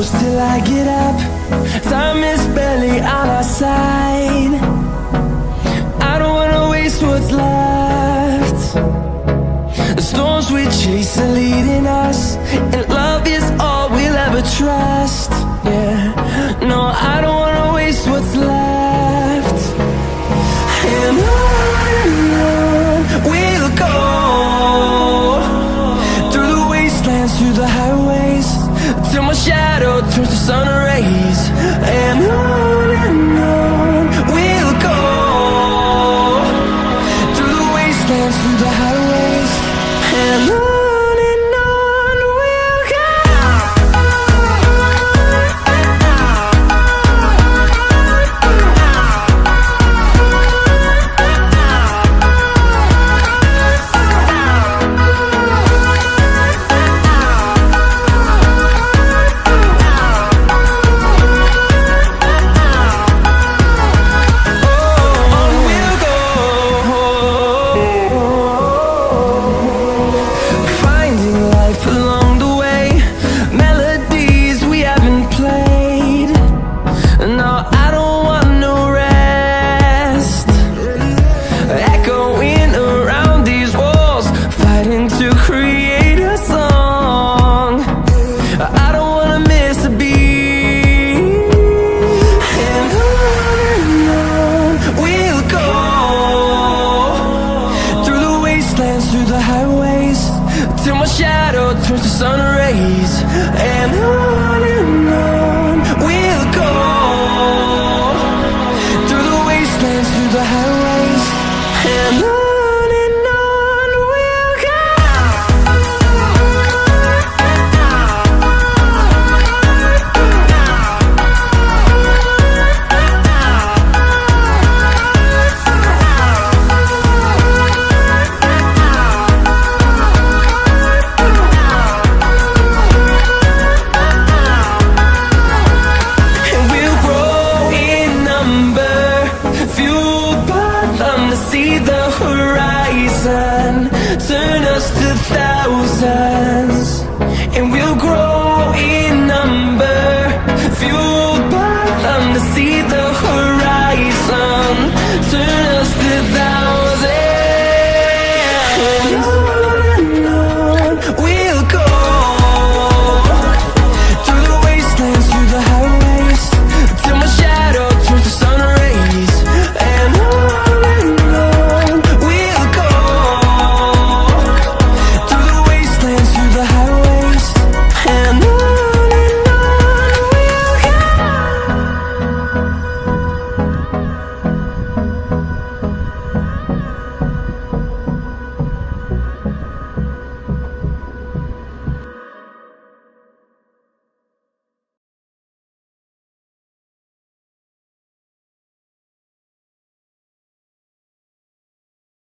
close till I get up. Time is barely on our side. I don't wanna waste what's left. The storms we chase are leading us, and love is all we'll ever trust. Yeah, no, I don't wanna waste what's left. And on we'll go, through the wastelands, through the highways, till my shadow turns to sun rays. And on we'll go, through the wastelands, through the highways, and on we'll go. Through the highways, till my shadow turns to sun rays. And on we'll go, through the wastelands, through the highways, and on we'll go. See the horizon turn us to thousands, and we'll grow in number, fueled by them to see the horizon.